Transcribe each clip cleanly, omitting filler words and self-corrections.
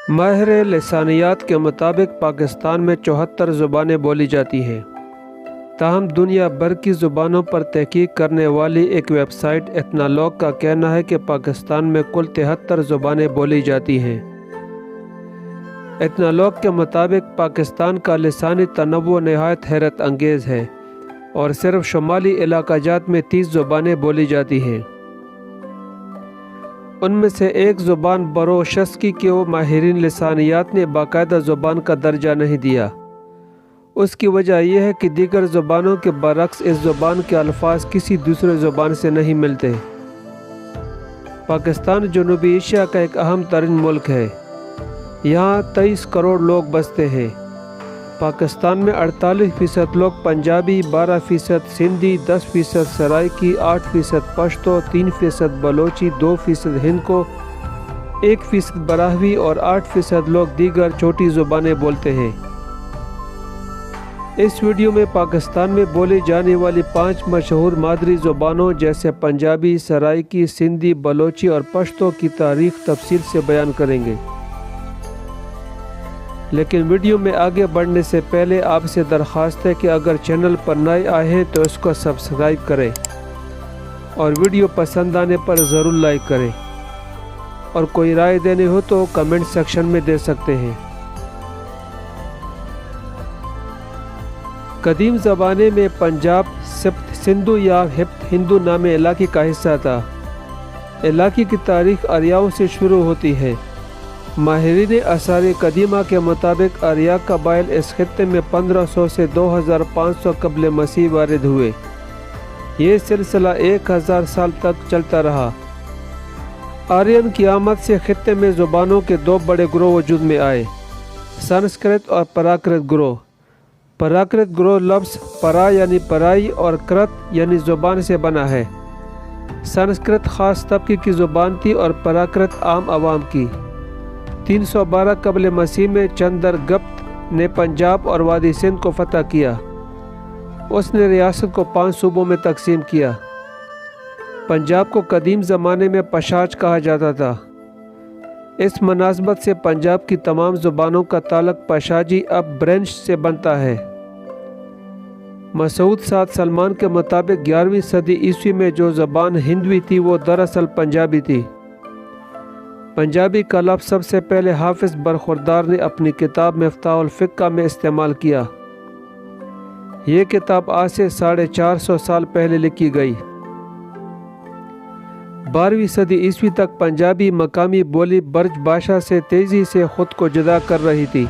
ماہر لسانیات کے مطابق پاکستان میں 74 زبانیں بولی جاتی ہیں، تاہم دنیا بھر کی زبانوں پر تحقیق کرنے والی ایک ویب سائٹ ایتھنالوگ کا کہنا ہے کہ پاکستان میں کل 73 زبانیں بولی جاتی ہیں۔ ایتھنالوگ کے مطابق پاکستان کا لسانی تنوع نہایت حیرت انگیز ہے اور صرف شمالی علاقہ جات میں 30 زبانیں بولی جاتی ہیں۔ ان میں سے ایک زبان بروشسکی کو ماہرین لسانیات نے باقاعدہ زبان کا درجہ نہیں دیا۔ اس کی وجہ یہ ہے کہ دیگر زبانوں کے برعکس اس زبان کے الفاظ کسی دوسرے زبان سے نہیں ملتے۔ پاکستان جنوبی ایشیا کا ایک اہم ترین ملک ہے۔ یہاں 23 کروڑ لوگ بستے ہیں۔ پاکستان میں 48% لوگ پنجابی، 12% سندھی، 10% سرائکی، 8% پشتو، 3% بلوچی، 2% ہندکو، 1% براہوی اور 8% لوگ دیگر چھوٹی زبانیں بولتے ہیں۔ اس ویڈیو میں پاکستان میں بولی جانے والی 5 مشہور مادری زبانوں جیسے پنجابی، سرائکی، سندھی، بلوچی اور پشتو کی تاریخ تفصیل سے بیان کریں گے۔ لیکن ویڈیو میں آگے بڑھنے سے پہلے آپ سے درخواست ہے کہ اگر چینل پر نئے آئے ہیں تو اس کو سبسکرائب کریں اور ویڈیو پسند آنے پر ضرور لائک کریں، اور کوئی رائے دینے ہو تو کمنٹ سیکشن میں دے سکتے ہیں۔ قدیم زمانے میں پنجاب سبت سندھو یا ہپت ہندو نام علاقے کا حصہ تھا۔ علاقے کی تاریخ آریاؤں سے شروع ہوتی ہے۔ ماہرین آثار قدیمہ کے مطابق آریا قبائل اس خطے میں 1500 سے 2500 قبل مسیح وارد ہوئے۔ یہ سلسلہ 1000 سال تک چلتا رہا۔ آرین کی آمد سے خطے میں زبانوں کے 2 بڑے گروہ وجود میں آئے، سنسکرت اور پراکرت گروہ۔ پراکرت گروہ لفظ پرا یعنی پرائی اور کرت یعنی زبان سے بنا ہے۔ سنسکرت خاص طبقے کی زبان تھی اور پراکرت عام عوام کی۔ 312 قبل مسیح میں چندر گپت نے پنجاب اور وادی سندھ کو فتح کیا۔ اس نے ریاست کو 5 صوبوں میں تقسیم کیا۔ پنجاب کو قدیم زمانے میں پشاچ کہا جاتا تھا۔ اس مناسبت سے پنجاب کی تمام زبانوں کا تعلق پشاجی اب برنش سے بنتا ہے۔ مسعود سعد سلمان کے مطابق 11ویں صدی عیسوی میں جو زبان ہندوی تھی وہ دراصل پنجابی تھی۔ پنجابی کا لفظ سب سے پہلے حافظ برخوردار نے اپنی کتاب مفتاح الفقہ میں استعمال کیا۔ یہ کتاب آج سے 450 سال پہلے لکھی گئی۔ 12ویں صدی عیسوی تک پنجابی مقامی بولی برج بھاشا سے تیزی سے خود کو جدا کر رہی تھی۔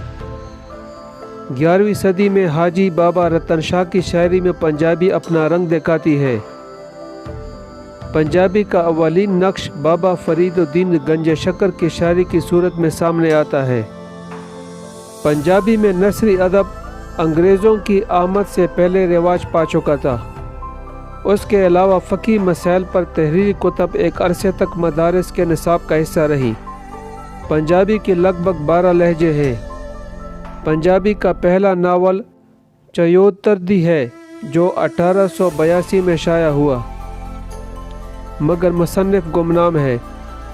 11ویں صدی میں حاجی بابا رتن شاہ کی شاعری میں پنجابی اپنا رنگ دکھاتی ہے۔ پنجابی کا اولین نقش بابا فرید الدین گنج شکر کی شاعری کی صورت میں سامنے آتا ہے۔ پنجابی میں نثری ادب انگریزوں کی آمد سے پہلے رواج پا چکا تھا۔ اس کے علاوہ فقہی مسائل پر تحریری کتب ایک عرصے تک مدارس کے نصاب کا حصہ رہی۔ پنجابی کے لگ بھگ 12 لہجے ہیں۔ پنجابی کا پہلا ناول چیوتردی ہے جو 1882 میں شائع ہوا، مگر مصنف گمنام ہے،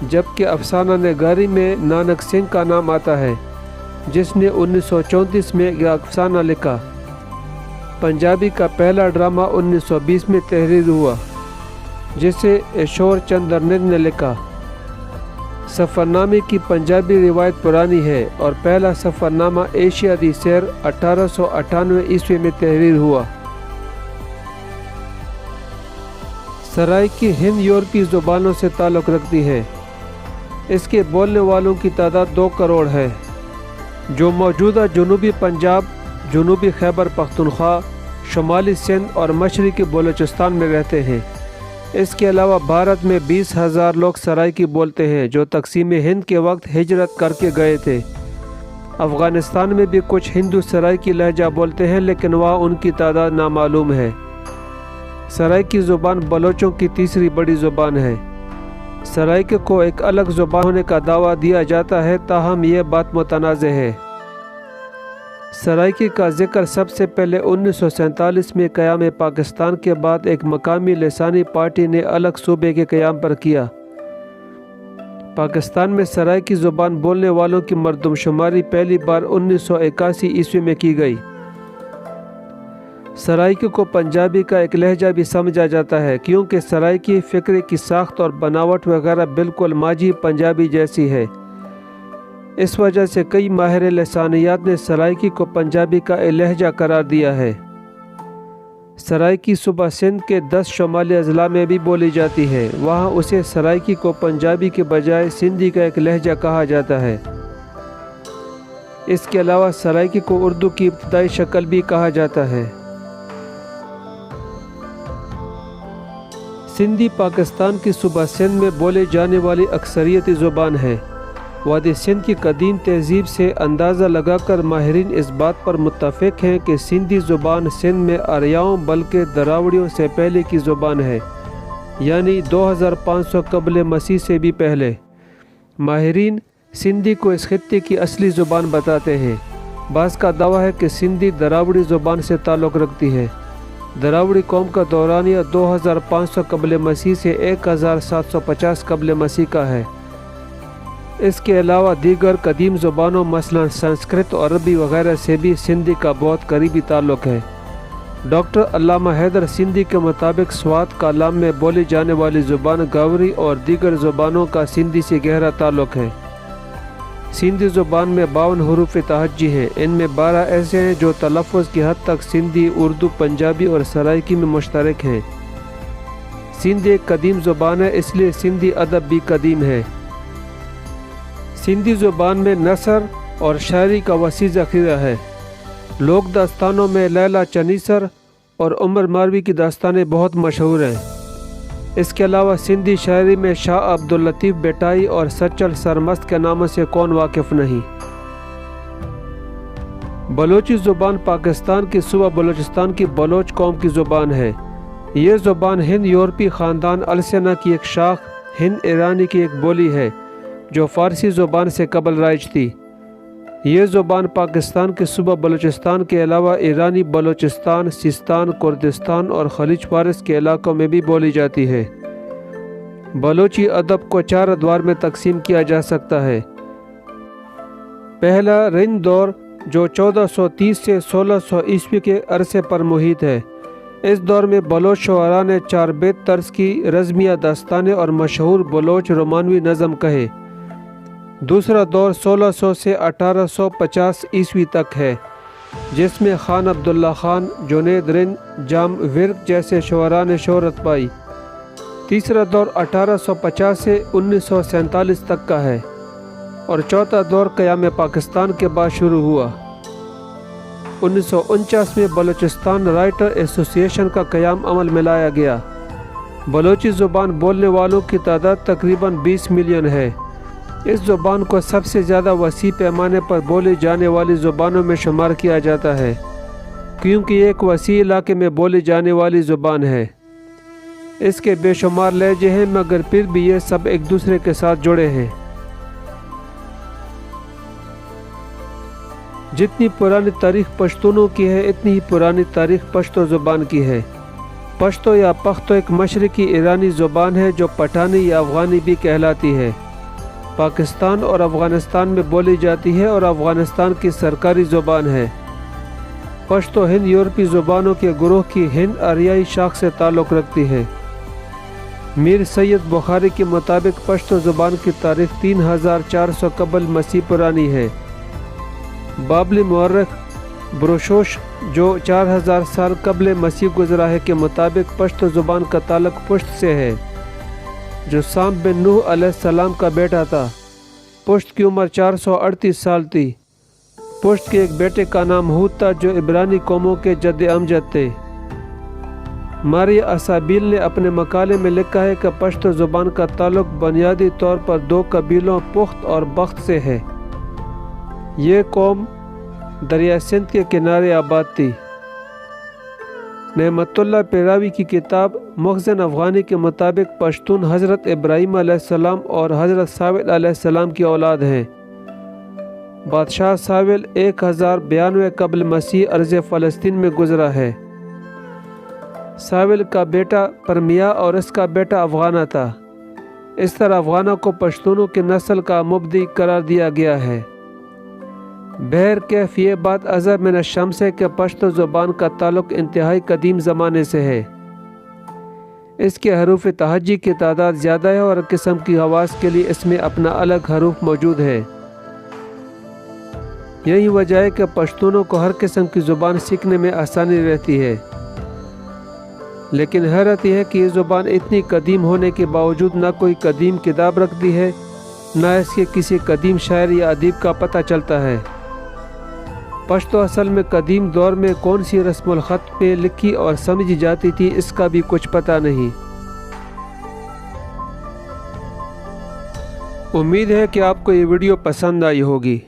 جبکہ افسانہ نگاری میں نانک سنگھ کا نام آتا ہے جس نے 1934 میں یہ افسانہ لکھا۔ پنجابی کا پہلا ڈرامہ 1920 میں تحریر ہوا جسے ایشور چندر ننگ نے لکھا۔ سفر نامے کی پنجابی روایت پرانی ہے اور پہلا سفر نامہ ایشیا دی سیر 1898 عیسوی میں تحریر ہوا۔ سرائکی ہند یورپی زبانوں سے تعلق رکھتی ہے۔ اس کے بولنے والوں کی تعداد 2 کروڑ ہے جو موجودہ جنوبی پنجاب، جنوبی خیبر پختونخوا، شمالی سندھ اور مشرقی بلوچستان میں رہتے ہیں۔ اس کے علاوہ بھارت میں 20,000 لوگ سرائکی بولتے ہیں جو تقسیم ہند کے وقت ہجرت کر کے گئے تھے۔ افغانستان میں بھی کچھ ہندو سرائکی لہجہ بولتے ہیں لیکن وہاں ان کی تعداد نامعلوم ہے۔ سرائکی زبان بلوچوں کی تیسری بڑی زبان ہے۔ سرائکی کو ایک الگ زبان ہونے کا دعویٰ دیا جاتا ہے، تاہم یہ بات متنازع ہے۔ سرائکی کا ذکر سب سے پہلے 1947 میں قیام پاکستان کے بعد ایک مقامی لسانی پارٹی نے الگ صوبے کے قیام پر کیا۔ پاکستان میں سرائکی زبان بولنے والوں کی مردم شماری پہلی بار 1981 عیسوی میں کی گئی۔ سرائکی کو پنجابی کا ایک لہجہ بھی سمجھا جاتا ہے کیونکہ سرائکی فقرے کی ساخت اور بناوٹ وغیرہ بالکل ماجی پنجابی جیسی ہے۔ اس وجہ سے کئی ماہر لسانیات نے سرائکی کو پنجابی کا ایک لہجہ قرار دیا ہے۔ سرائکی صوبہ سندھ کے 10 شمالی اضلاع میں بھی بولی جاتی ہے، وہاں اسے سرائکی کو پنجابی کے بجائے سندھی کا ایک لہجہ کہا جاتا ہے۔ اس کے علاوہ سرائکی کو اردو کی ابتدائی شکل بھی کہا جاتا ہے۔ سندھی پاکستان کی صوبہ سندھ میں بولے جانے والی اکثریتی زبان ہے۔ وادی سندھ کی قدیم تہذیب سے اندازہ لگا کر ماہرین اس بات پر متفق ہیں کہ سندھی زبان سندھ میں آریاؤں بلکہ دراوڑیوں سے پہلے کی زبان ہے، یعنی 2500 قبل مسیح سے بھی پہلے۔ ماہرین سندھی کو اس خطے کی اصلی زبان بتاتے ہیں۔ بعض کا دعویٰ ہے کہ سندھی دراوڑی زبان سے تعلق رکھتی ہے۔ دراوڑی قوم کا دورانیہ 2500 قبل مسیح سے 1750 قبل مسیح کا ہے۔ اس کے علاوہ دیگر قدیم زبانوں مثلا سنسکرت اور عربی وغیرہ سے بھی سندھی کا بہت قریبی تعلق ہے۔ ڈاکٹر علامہ حیدر سندھی کے مطابق سوات کالام میں بولی جانے والی زبان گاوری اور دیگر زبانوں کا سندھی سے گہرا تعلق ہے۔ سندھی زبان میں 52 حروف تہجی ہیں، ان میں 12 ایسے ہیں جو تلفظ کی حد تک سندھی، اردو، پنجابی اور سرائکی میں مشترک ہیں۔ سندھی ایک قدیم زبان ہے، اس لیے سندھی ادب بھی قدیم ہے۔ سندھی زبان میں نثر اور شاعری کا وسیع ذخیرہ ہے۔ لوک داستانوں میں لیلا چنیسر اور عمر ماروی کی داستانیں بہت مشہور ہیں۔ اس کے علاوہ سندھی شاعری میں شاہ عبداللطیف بٹائی اور سچل سرمست کے ناموں سے کون واقف نہیں۔ بلوچی زبان پاکستان کی صوبہ بلوچستان کی بلوچ قوم کی زبان ہے۔ یہ زبان ہند یورپی خاندان السنہ کی ایک شاخ ہند ایرانی کی ایک بولی ہے جو فارسی زبان سے قبل رائج تھی۔ یہ زبان پاکستان کے صوبہ بلوچستان کے علاوہ ایرانی بلوچستان، سیستان، کردستان اور خلیج فارس کے علاقوں میں بھی بولی جاتی ہے۔ بلوچی ادب کو 4 ادوار میں تقسیم کیا جا سکتا ہے۔ پہلا رند دور جو 1430 سے 1600 عیسوی کے عرصے پر محیط ہے۔ اس دور میں بلوچ شعراء نے 4 بیت طرز کی رزمیہ داستانیں اور مشہور بلوچ رومانوی نظم کہے۔ دوسرا دور 1600 سے 1850 عیسوی تک ہے، جس میں خان عبداللہ خان، جنید رند، جام ورک جیسے شعراء نے شہرت پائی۔ تیسرا دور 1850 سے 1947 تک کا ہے، اور چوتھا دور قیام پاکستان کے بعد شروع ہوا۔ 1949 میں بلوچستان رائٹر ایسوسی ایشن کا قیام عمل میں لایا گیا۔ بلوچی زبان بولنے والوں کی تعداد تقریباً 20 ملین ہے۔ اس زبان کو سب سے زیادہ وسیع پیمانے پر بولی جانے والی زبانوں میں شمار کیا جاتا ہے، کیونکہ یہ ایک وسیع علاقے میں بولی جانے والی زبان ہے۔ اس کے بے شمار لہجے ہیں، مگر پھر بھی یہ سب ایک دوسرے کے ساتھ جڑے ہیں۔ جتنی پرانی تاریخ پشتونوں کی ہے، اتنی ہی پرانی تاریخ پشتو زبان کی ہے۔ پشتو یا پختو ایک مشرقی ایرانی زبان ہے جو پٹھانی یا افغانی بھی کہلاتی ہے۔ پاکستان اور افغانستان میں بولی جاتی ہے اور افغانستان کی سرکاری زبان ہے۔ پشتو ہند یورپی زبانوں کے گروہ کی ہند آریائی شاخ سے تعلق رکھتی ہے۔ میر سید بخاری کے مطابق پشتو زبان کی تاریخ 3400 قبل مسیح پرانی ہے۔ بابلی مورخ بروشوش جو 4000 سال قبل مسیح گزرا ہے کے مطابق پشتو زبان کا تعلق پشت سے ہے، جو سام بن نوح علیہ السلام کا بیٹا تھا۔ پشت کی عمر 438 سال تھی۔ پشت کے ایک بیٹے کا نام ہود تھا جو عبرانی قوموں کے جد امجد تھے۔ ماری اسابیل نے اپنے مقالے میں لکھا ہے کہ پشتو زبان کا تعلق بنیادی طور پر 2 قبیلوں پخت اور بخت سے ہے۔ یہ قوم دریا سندھ کے کنارے آباد تھی۔ نعمت اللہ پیراوی کی کتاب مخزن افغانی کے مطابق پشتون حضرت ابراہیم علیہ السلام اور حضرت ساول علیہ السلام کی اولاد ہیں۔ بادشاہ ساول 1092 قبل مسیح ارض فلسطین میں گزرا ہے۔ ساول کا بیٹا پرمیا اور اس کا بیٹا افغانہ تھا۔ اس طرح افغانوں کو پشتونوں کی نسل کا مبدی قرار دیا گیا ہے۔ بہرکیف یہ بات ازہر من الشمس ہے کہ پشتو زبان کا تعلق انتہائی قدیم زمانے سے ہے۔ اس کے حروف تہجی کی تعداد زیادہ ہے اور قسم کی آواز کے لیے اس میں اپنا الگ حروف موجود ہے۔ یہی وجہ ہے کہ پشتونوں کو ہر قسم کی زبان سیکھنے میں آسانی رہتی ہے، لیکن حیرت یہ ہے کہ یہ زبان اتنی قدیم ہونے کے باوجود نہ کوئی قدیم کتاب رکھتی ہے، نہ اس کے کسی قدیم شاعر یا ادیب کا پتہ چلتا ہے۔ پشتو اصل میں قدیم دور میں کون سی رسم الخط پہ لکھی اور سمجھی جاتی تھی اس کا بھی کچھ پتہ نہیں۔ امید ہے کہ آپ کو یہ ویڈیو پسند آئی ہوگی۔